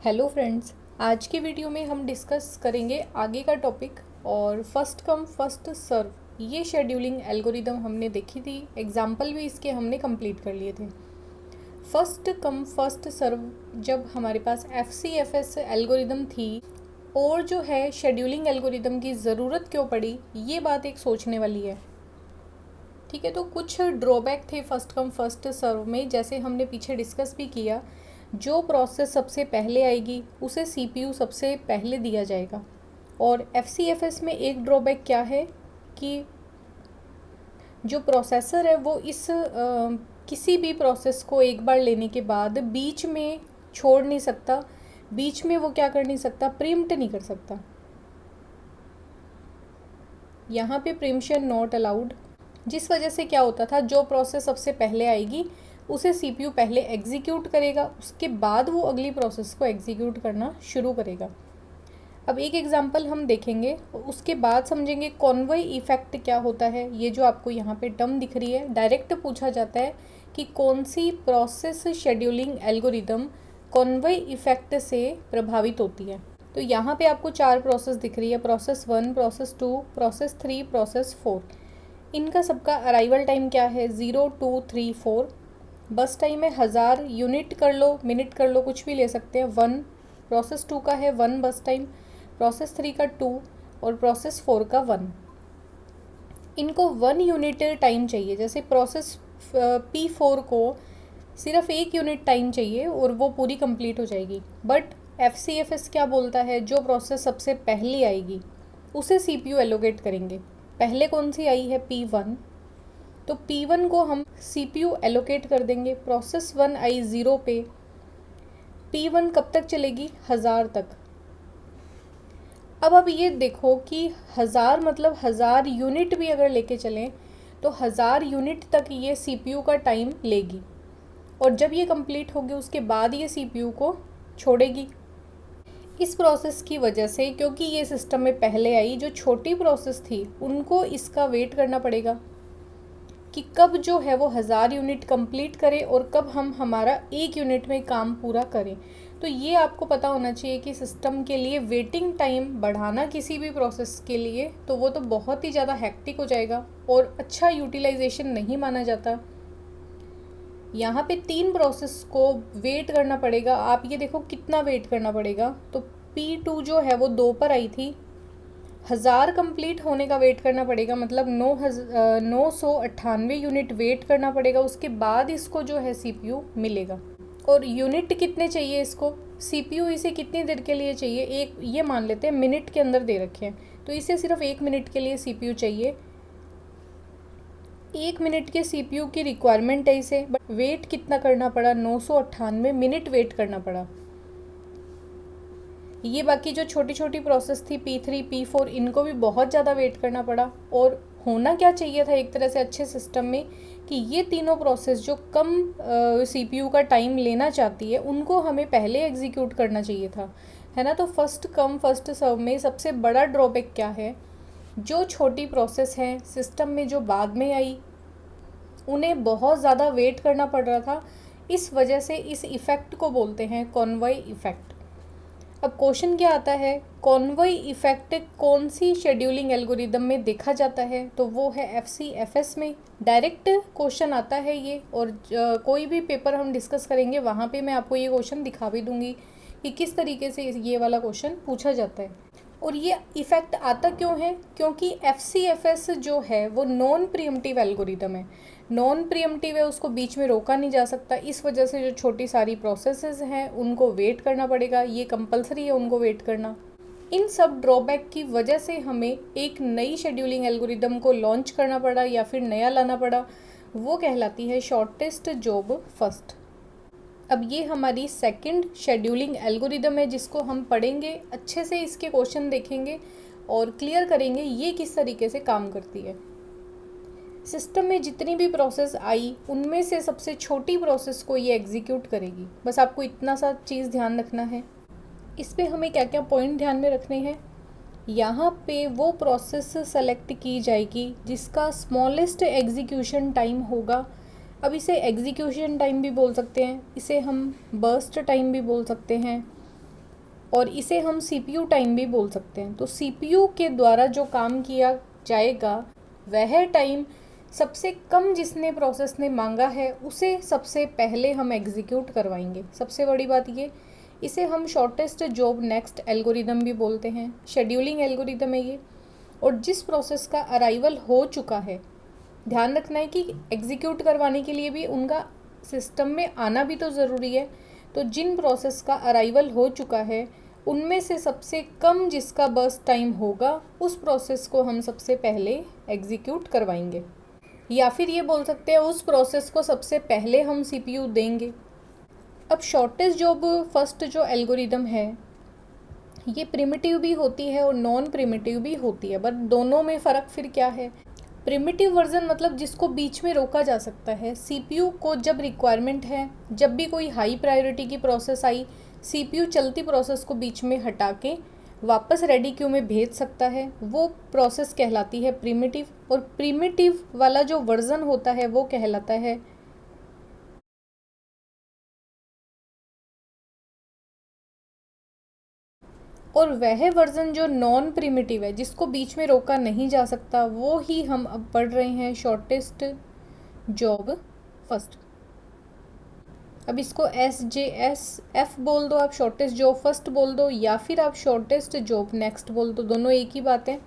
Hello friends, आज की video में हम डिस्कस करेंगे आगे का टॉपिक। और फर्स्ट कम फर्स्ट सर्व ये शेड्यूलिंग एल्गोरिदम हमने देखी थी, एग्जाम्पल भी इसके हमने कंप्लीट कर लिए थे। फर्स्ट कम फर्स्ट सर्व जब हमारे पास FCFS एल्गोरिदम थी और जो है शेड्यूलिंग एल्गोरिदम की ज़रूरत क्यों पड़ी, ये बात एक सोचने वाली है। ठीक है, तो कुछ ड्रॉबैक थे फर्स्ट कम फर्स्ट सर्व में, जैसे हमने पीछे डिस्कस भी किया। जो प्रोसेस सबसे पहले आएगी उसे CPU सबसे पहले दिया जाएगा। और FCFS में एक ड्रॉबैक क्या है कि जो प्रोसेसर है वो इस किसी भी प्रोसेस को एक बार लेने के बाद बीच में छोड़ नहीं सकता, बीच में वो क्या कर नहीं सकता, प्रीम्प्ट नहीं कर सकता। यहाँ पे प्रीम्पशन नॉट अलाउड, जिस वजह से क्या होता था, जो प्रोसेस सबसे पहले आएगी उसे CPU पहले एग्जीक्यूट करेगा, उसके बाद वो अगली प्रोसेस को एग्जीक्यूट करना शुरू करेगा। अब एक एग्जांपल हम देखेंगे, उसके बाद समझेंगे कॉन्वॉय इफ़ेक्ट क्या होता है। ये जो आपको यहाँ पे टर्म दिख रही है, डायरेक्ट पूछा जाता है कि कौन सी process scheduling algorithm convoy effect से प्रभावित होती है। तो यहाँ पे आपको 4 प्रोसेस दिख रही है, प्रोसेस 1, प्रोसेस 2, प्रोसेस 3, प्रोसेस 4। इनका सबका अराइवल टाइम क्या है, 0, 2, 3, 4। बस टाइम है 1000, यूनिट कर लो, मिनट कर लो, कुछ भी ले सकते हैं, 1। प्रोसेस 2 का है 1 बस टाइम, प्रोसेस 3 का 2 और प्रोसेस 4 का 1। इनको 1 यूनिट टाइम चाहिए। जैसे प्रोसेस P4 को सिर्फ 1 यूनिट टाइम चाहिए और वो पूरी कंप्लीट हो जाएगी। बट FCFS क्या बोलता है, जो प्रोसेस सबसे पहले आएगी उसे CPU एलोकेट करेंगे। पहले कौन सी आई है, P1, तो P1 को हम CPU एलोकेट कर देंगे। प्रोसेस 1 आई 0 पे, P1 कब तक चलेगी, 1000 तक। अब ये देखो कि 1000 मतलब 1000 यूनिट भी अगर लेके चलें तो 1000 यूनिट तक ये CPU का टाइम लेगी, और जब ये कंप्लीट होगी उसके बाद ये CPU को छोड़ेगी। इस प्रोसेस की वजह से, क्योंकि ये सिस्टम में पहले आई, जो छोटी प्रोसेस थी उनको इसका वेट करना पड़ेगा कि कब जो है वो 1000 यूनिट कंप्लीट करे और कब हम हमारा 1 यूनिट में काम पूरा करें। तो ये आपको पता होना चाहिए कि सिस्टम के लिए वेटिंग टाइम बढ़ाना किसी भी प्रोसेस के लिए तो वो तो बहुत ही ज़्यादा हेक्टिक हो जाएगा और अच्छा यूटिलाइजेशन नहीं माना जाता। यहाँ पे 3 प्रोसेस को वेट करना पड़ेगा। आप ये देखो कितना वेट करना पड़ेगा। तो P2 जो है वो 2 पर आई थी, 1000 कंप्लीट होने का वेट करना पड़ेगा, मतलब 998 यूनिट वेट करना पड़ेगा, उसके बाद इसको जो है CPU मिलेगा। और यूनिट कितने चाहिए इसको, CPU इसे कितनी देर के लिए चाहिए, एक ये मान लेते हैं मिनट के अंदर दे रखे हैं, तो इसे सिर्फ 1 मिनट के लिए CPU चाहिए। 1 मिनट के CPU की रिक्वायरमेंट है इसे, बट वेट कितना करना पड़ा, 998 मिनट वेट करना पड़ा। ये बाकी जो छोटी छोटी प्रोसेस थी P3, P4, इनको भी बहुत ज़्यादा वेट करना पड़ा। और होना क्या चाहिए था एक तरह से अच्छे सिस्टम में कि ये तीनों प्रोसेस जो कम CPU का टाइम लेना चाहती है उनको हमें पहले एग्जीक्यूट करना चाहिए था, है ना। तो फर्स्ट कम फर्स्ट सर्व में सबसे बड़ा ड्रॉबैक क्या है, जो छोटी प्रोसेस हैं सिस्टम में जो बाद में आई उन्हें बहुत ज़्यादा वेट करना पड़ रहा था। इस वजह से इस इफ़ेक्ट को बोलते हैं कॉन्वॉय इफ़ेक्ट। अब क्वेश्चन क्या आता है, कॉन्वॉय इफ़ेक्ट कौन सी शेड्यूलिंग एल्गोरिदम में देखा जाता है, तो वो है FCFS में। डायरेक्ट क्वेश्चन आता है ये, और कोई भी पेपर हम डिस्कस करेंगे वहाँ पे मैं आपको ये क्वेश्चन दिखा भी दूँगी कि किस तरीके से ये वाला क्वेश्चन पूछा जाता है। और ये इफ़ेक्ट आता क्यों है, क्योंकि FCFS जो है वो नॉन प्रीएम्प्टिव एल्गोरिदम है। नॉन प्रीएम्प्टिव है, उसको बीच में रोका नहीं जा सकता। इस वजह से जो छोटी सारी प्रोसेसेस हैं उनको वेट करना पड़ेगा, ये कंपलसरी है उनको वेट करना। इन सब ड्रॉबैक की वजह से हमें एक नई शेड्यूलिंग एल्गोरिदम को लॉन्च करना पड़ा या फिर नया लाना पड़ा, वो कहलाती है शॉर्टेस्ट जॉब फर्स्ट। अब ये हमारी सेकंड शेड्यूलिंग एल्गोरिदम है जिसको हम पढ़ेंगे, अच्छे से इसके क्वेश्चन देखेंगे और क्लियर करेंगे ये किस तरीके से काम करती है। सिस्टम में जितनी भी प्रोसेस आई उनमें से सबसे छोटी प्रोसेस को ये एग्जीक्यूट करेगी। बस आपको इतना सा चीज़ ध्यान रखना है। इस पे हमें क्या क्या पॉइंट ध्यान में रखने हैं, यहाँ पे वो प्रोसेस सेलेक्ट की जाएगी जिसका स्मॉलेस्ट एग्जीक्यूशन टाइम होगा। अब इसे एग्जीक्यूशन टाइम भी बोल सकते हैं, इसे हम बर्स्ट टाइम भी बोल सकते हैं, और इसे हम CPU टाइम भी बोल सकते हैं। तो CPU के द्वारा जो काम किया जाएगा वह टाइम सबसे कम जिसने प्रोसेस ने मांगा है उसे सबसे पहले हम एग्जीक्यूट करवाएंगे। सबसे बड़ी बात ये, इसे हम शॉर्टेस्ट जॉब नेक्स्ट एल्गोरिदम भी बोलते हैं। शेड्यूलिंग एल्गोरिदम है ये। और जिस प्रोसेस का अराइवल हो चुका है, ध्यान रखना है कि एग्जीक्यूट करवाने के लिए भी उनका सिस्टम में आना भी तो ज़रूरी है। तो जिन प्रोसेस का अराइवल हो चुका है उनमें से सबसे कम जिसका बर्स्ट टाइम होगा उस प्रोसेस को हम सबसे पहले एग्जीक्यूट करवाएंगे, या फिर ये बोल सकते हैं उस प्रोसेस को सबसे पहले हम CPU देंगे। अब शॉर्टेस्ट जॉब फर्स्ट जो एल्गोरिदम है ये प्रिमिटिव भी होती है और नॉन प्रिमिटिव भी होती है, बट दोनों में फ़र्क फिर क्या है। प्रिमिटिव वर्जन मतलब जिसको बीच में रोका जा सकता है। CPU को जब रिक्वायरमेंट है, जब भी कोई हाई प्रायोरिटी की प्रोसेस आई, CPU चलती प्रोसेस को बीच में हटा के वापस रेडी क्यू में भेज सकता है, वो प्रोसेस कहलाती है प्रिमिटिव। और प्रिमिटिव वाला जो वर्जन होता है वो कहलाता है और वह वर्जन जो नॉन प्रिमिटिव है, जिसको बीच में रोका नहीं जा सकता, वो ही हम अब पढ़ रहे हैं शॉर्टेस्ट जॉब फर्स्ट। अब इसको SJF बोल दो, आप शॉर्टेस्ट जॉब फर्स्ट बोल दो, या फिर आप शॉर्टेस्ट जॉब नेक्स्ट बोल दो, दोनों एक ही बात है।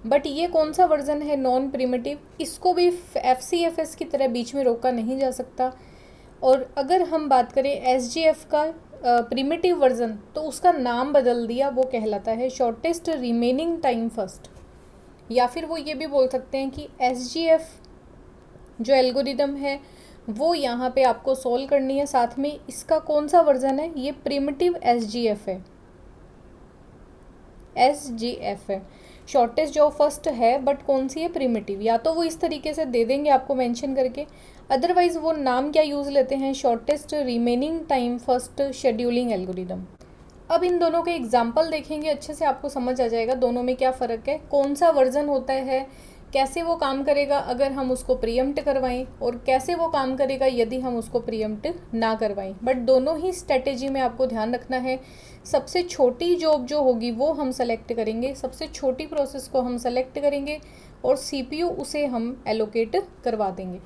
बट ये कौन सा वर्जन है नॉन प्रिमिटिव, इसको भी FCFS की तरह बीच में रोका नहीं जा सकता। और अगर हम बात करें SJF का प्रिमिटिव वर्जन, तो उसका नाम बदल दिया, वो कहलाता है शॉर्टेस्ट रिमेनिंग टाइम फर्स्ट। या फिर वो ये भी बोल सकते हैं कि SJF जो एल्गोरिदम है वो यहाँ पे आपको सॉल्व करनी है, साथ में इसका कौन सा वर्जन है, ये प्रिमिटिव SGF है, SGF है। शॉर्टेस्ट जो फर्स्ट है बट कौन सी है, प्रिमिटिव। या तो वो इस तरीके से दे देंगे आपको मेंशन करके, अदरवाइज वो नाम क्या यूज़ लेते हैं, shortest remaining time first scheduling algorithm. अब इन दोनों के एग्जाम्पल देखेंगे, अच्छे से आपको समझ आ जाएगा दोनों में क्या फ़र्क है, कौन सा वर्जन होता है, कैसे वो काम करेगा अगर हम उसको प्रीएम्प्ट करवाएं, और कैसे वो काम करेगा यदि हम उसको प्रीएम्प्ट ना करवाएं। बट दोनों ही स्ट्रेटेजी में आपको ध्यान रखना है, सबसे छोटी जॉब जो होगी वो हम सेलेक्ट करेंगे, सबसे छोटी प्रोसेस को हम सेलेक्ट करेंगे और CPU उसे हम एलोकेट करवा देंगे।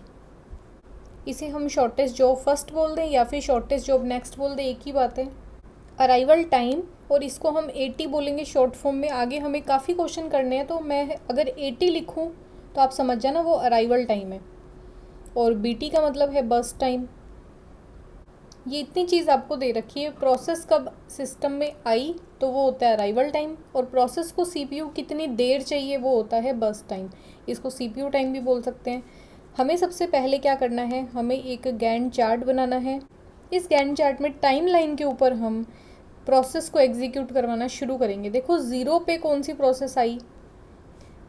इसे हम शॉर्टेस्ट जॉब फर्स्ट बोल दें या फिर शॉर्टेस्ट जॉब नेक्स्ट बोल दें, एक ही बात है। अराइवल टाइम, और इसको हम 80 बोलेंगे शॉर्ट फॉर्म में। आगे हमें काफ़ी क्वेश्चन करने हैं, तो मैं अगर 80 लिखूं तो आप समझ जाना वो अराइवल टाइम है। और BT का मतलब है बर्स्ट टाइम। ये इतनी चीज़ आपको दे रखी है, प्रोसेस कब सिस्टम में आई तो वो होता है अराइवल टाइम, और प्रोसेस को CPU कितनी देर चाहिए वो होता है बर्स्ट टाइम। इसको CPU टाइम भी बोल सकते हैं। हमें सबसे पहले क्या करना है, हमें एक गैंट चार्ट बनाना है। इस गैंट चार्ट में टाइम लाइन के ऊपर हम प्रोसेस को एग्जीक्यूट करवाना शुरू करेंगे। देखो 0 पे कौन सी प्रोसेस आई,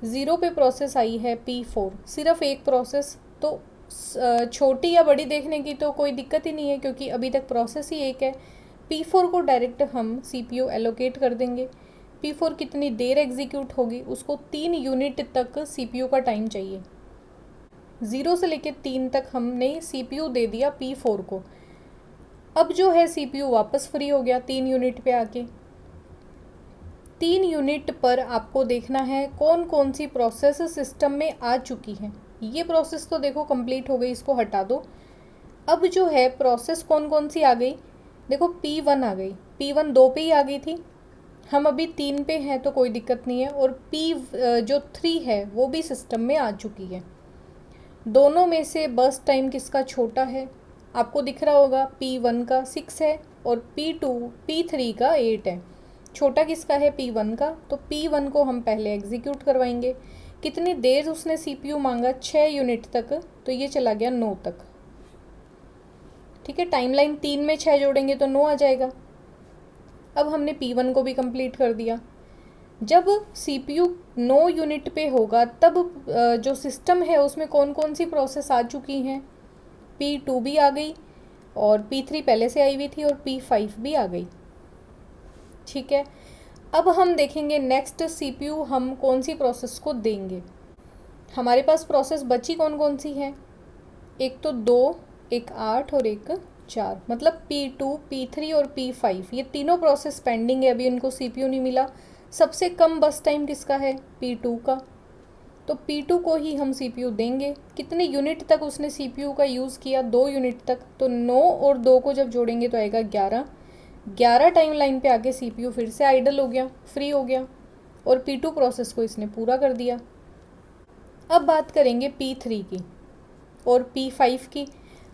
0 पे प्रोसेस आई है P4, सिर्फ एक प्रोसेस। तो छोटी या बड़ी देखने की तो कोई दिक्कत ही नहीं है क्योंकि अभी तक प्रोसेस ही एक है। P4 को डायरेक्ट हम CPU एलोकेट कर देंगे। P4 कितनी देर एग्जीक्यूट होगी, उसको 3 यूनिट तक CPU का टाइम चाहिए। 0 से लेकर 3 तक हमने CPU दे दिया P4 को। अब जो है CPU वापस फ्री हो गया 3 यूनिट पे आके। 3 यूनिट पर आपको देखना है कौन कौन सी प्रोसेस सिस्टम में आ चुकी हैं। ये प्रोसेस तो देखो कंप्लीट हो गई, इसको हटा दो। अब जो है प्रोसेस कौन कौन सी आ गई, देखो P1 आ गई, P1 2 पे ही आ गई थी, हम अभी 3 पे हैं तो कोई दिक्कत नहीं है। और जो 3 है वो भी सिस्टम में आ चुकी है। दोनों में से बर्स्ट टाइम किसका छोटा है, आपको दिख रहा होगा, P1 का 6 है और P3 का 8 है। छोटा किसका है, P1 का। तो P1 को हम पहले एग्जीक्यूट करवाएंगे। कितनी देर उसने CPU मांगा, 6 यूनिट तक, तो ये चला गया 9 तक। ठीक है, टाइमलाइन 3 में 6 जोड़ेंगे तो 9 आ जाएगा। अब हमने P1 को भी कंप्लीट कर दिया। जब CPU 9 यूनिट पे होगा तब जो सिस्टम है उसमें कौन कौन सी प्रोसेस आ चुकी हैं, P2 भी आ गई और P3 पहले से आई हुई थी और P5 भी आ गई। ठीक है, अब हम देखेंगे नेक्स्ट CPU हम कौन सी प्रोसेस को देंगे। हमारे पास प्रोसेस बची कौन कौन सी है, एक तो 2, एक 8 और एक 4, मतलब P2, P3 और P5 ये तीनों प्रोसेस पेंडिंग है, अभी उनको CPU नहीं मिला। सबसे कम बस टाइम किसका है? P2 का। तो P2 को ही हम CPU देंगे। कितने यूनिट तक उसने CPU का यूज़ किया? 2 यूनिट तक। तो 9 और 2 को जब जोड़ेंगे तो आएगा 11। 11 टाइम लाइन पे आके CPU फिर से आइडल हो गया, फ्री हो गया, और P2 प्रोसेस को इसने पूरा कर दिया। अब बात करेंगे P3 की और P5 की।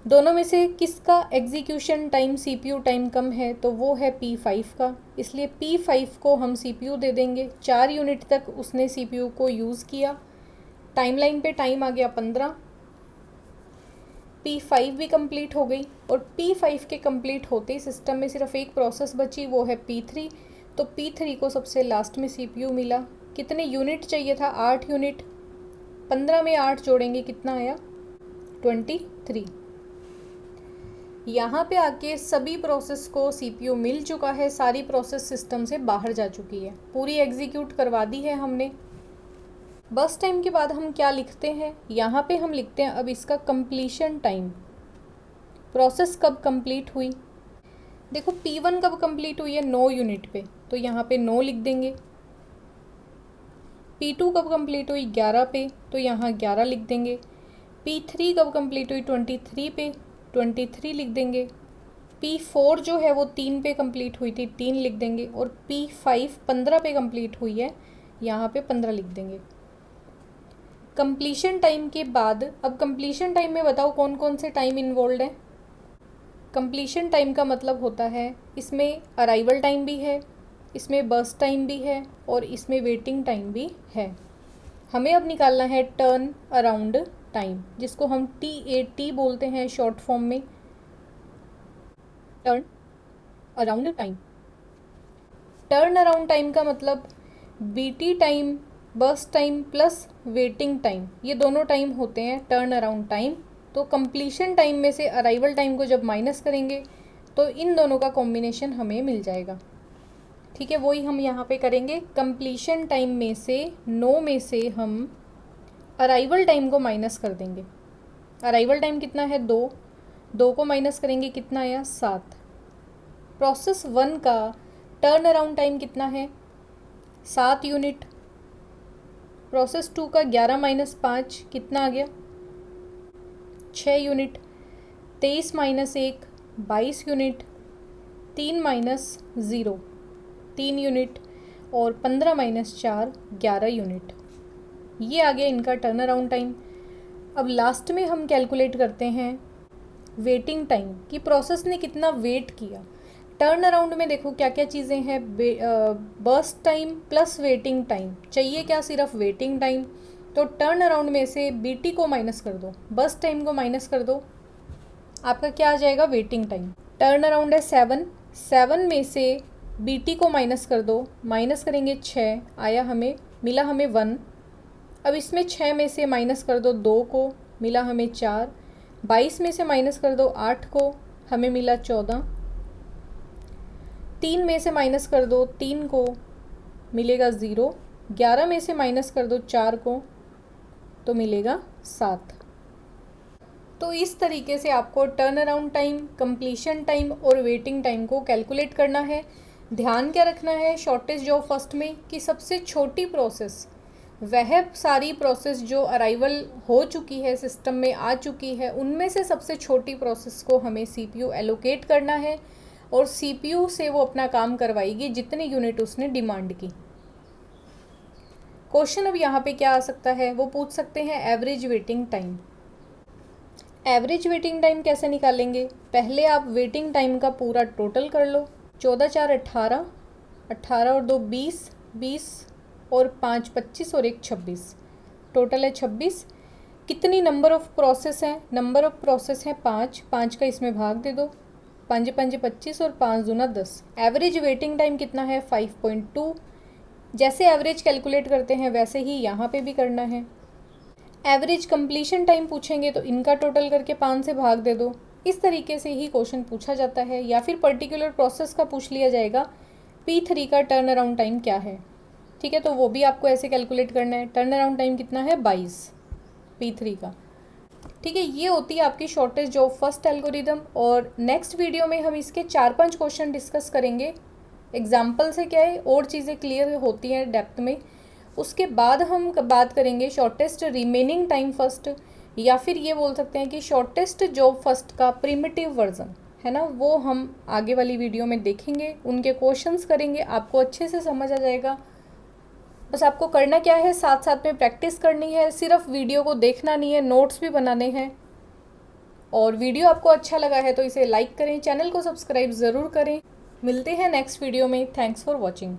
दोनों में से किसका एग्जीक्यूशन टाइम CPU टाइम कम है? तो वो है P5 का, इसलिए P5 को हम CPU दे देंगे। 4 यूनिट तक उसने CPU को यूज़ किया, टाइमलाइन पे टाइम आ गया 15। P5 भी कंप्लीट हो गई, और P5 के कंप्लीट होते ही सिस्टम में सिर्फ एक प्रोसेस बची, वो है P3। तो P3 को सबसे लास्ट में CPU मिला। कितने यूनिट चाहिए था? 8 यूनिट। 15 में 8 जोड़ेंगे कितना आया? 23। यहाँ पे आके सभी प्रोसेस को CPU मिल चुका है, सारी प्रोसेस सिस्टम से बाहर जा चुकी है, पूरी एग्जीक्यूट करवा दी है हमने। बस टाइम के बाद हम क्या लिखते हैं? यहाँ पे हम लिखते हैं अब इसका कंप्लीशन टाइम। प्रोसेस कब कंप्लीट हुई? देखो P1 कब कंप्लीट हुई है? 9 यूनिट पे, तो यहाँ पे 9 लिख देंगे। P2 कब कंप्लीट हुई? 11 पे, तो यहाँ 11 लिख देंगे। P3 कब कंप्लीट हुई? 23 पे, 23 लिख देंगे। P4 जो है वो 3 पे कंप्लीट हुई थी, 3 लिख देंगे। और P5 15 पे कंप्लीट हुई है, यहाँ पे 15 लिख देंगे। कंप्लीशन टाइम के बाद, अब कंप्लीशन टाइम में बताओ कौन कौन से टाइम इन्वॉल्व है? कंप्लीशन टाइम का मतलब होता है इसमें अराइवल टाइम भी है, इसमें बस टाइम भी है, और इसमें वेटिंग टाइम भी है। हमें अब निकालना है टर्न अराउंड टाइम, जिसको हम TAT बोलते हैं शॉर्ट फॉर्म में, turn around time. Turn around time का मतलब BT टाइम, बस टाइम प्लस वेटिंग टाइम, ये दोनों टाइम होते हैं टर्न अराउंड टाइम। तो कंप्लीशन टाइम में से अराइवल टाइम को जब माइनस करेंगे तो इन दोनों का कॉम्बिनेशन हमें मिल जाएगा। ठीक है, वही हम यहाँ पे करेंगे। कंप्लीशन टाइम में से 9 में से हम अराइवल टाइम को माइनस कर देंगे। अराइवल टाइम कितना है? 2। 2 को माइनस करेंगे कितना आया? 7। प्रोसेस 1 का टर्न अराउंड टाइम कितना है? 7 यूनिट। प्रोसेस 2 का 11 माइनस 5 कितना आ गया? 6 unit. 23 minus 1 22 unit. 3 minus 0 3 unit, और 15 माइनस 4 11 यूनिट। ये आ गया इनका टर्न अराउंड टाइम। अब लास्ट में हम कैलकुलेट करते हैं वेटिंग टाइम, कि प्रोसेस ने कितना वेट किया। टर्न अराउंड में देखो क्या क्या चीज़ें हैं, बस टाइम प्लस वेटिंग टाइम। चाहिए क्या? सिर्फ वेटिंग टाइम। तो टर्न अराउंड में से BT को माइनस कर दो, बस टाइम को माइनस कर दो, आपका क्या आ जाएगा? Waiting time. टर्न अराउंड है 7, 7 में से BT को माइनस कर दो, माइनस करेंगे 6 आया, हमें मिला हमें 1। अब इसमें 6 में से माइनस कर दो 2 को, मिला हमें 4। 22 में से माइनस कर दो 8 को, हमें मिला 14। 3 में से माइनस कर दो 3 को, मिलेगा 0। 11 में से माइनस कर दो 4 को, तो मिलेगा 7। तो इस तरीके से आपको turn around time, completion time और वेटिंग टाइम को कैलकुलेट करना है। ध्यान क्या रखना है शॉर्टेज ऑफ फर्स्ट में, कि सबसे छोटी प्रोसेस, वह सारी प्रोसेस जो अराइवल हो चुकी है, सिस्टम में आ चुकी है, उनमें से सबसे छोटी प्रोसेस को हमें CPU एलोकेट करना है, और CPU से वो अपना काम करवाएगी जितने यूनिट उसने डिमांड की। क्वेश्चन अब यहाँ पे क्या आ सकता है, वो पूछ सकते हैं average waiting time. Average waiting time कैसे निकालेंगे? पहले आप वेटिंग टाइम का पूरा टोटल कर लो। 14 4 18, 18 और 2 20, 20 और 5 25 और 1 26, टोटल है 26। कितनी नंबर ऑफ प्रोसेस हैं? नंबर ऑफ प्रोसेस हैं 5, 5 का इसमें भाग दे दो, 5 5 25 और 5 दूना 10। एवरेज वेटिंग टाइम कितना है? 5.2। जैसे एवरेज कैलकुलेट करते हैं वैसे ही यहाँ पे भी करना है। एवरेज कंप्लीशन टाइम पूछेंगे तो इनका टोटल करके 5 से भाग दे दो। इस तरीके से ही क्वेश्चन पूछा जाता है, या फिर पर्टिकुलर प्रोसेस का पूछ लिया जाएगा P3 का टर्न अराउंड टाइम क्या है। ठीक है, तो वो भी आपको ऐसे कैलकुलेट करना है। टर्न अराउंड टाइम कितना है? 22 P3 का। ठीक है, ये होती है आपकी शॉर्टेस्ट जॉब फर्स्ट एल्गोरिदम। और नेक्स्ट वीडियो में हम इसके 4-5 क्वेश्चन डिस्कस करेंगे, एग्जाम्पल से क्या है और चीज़ें क्लियर होती हैं डेप्थ में। उसके बाद हम बात करेंगे शॉर्टेस्ट रिमेनिंग टाइम फर्स्ट, या फिर ये बोल सकते हैं कि शॉर्टेस्ट जॉब फर्स्ट का प्रिमिटिव वर्जन है ना, वो हम आगे वाली वीडियो में देखेंगे, उनके क्वेश्चंस करेंगे, आपको अच्छे से समझ आ जाएगा। बस आपको करना क्या है, साथ साथ में प्रैक्टिस करनी है, सिर्फ वीडियो को देखना नहीं है, नोट्स भी बनाने हैं। और वीडियो आपको अच्छा लगा है तो इसे लाइक करें, चैनल को सब्सक्राइब ज़रूर करें। मिलते हैं नेक्स्ट वीडियो में। Thanks for watching.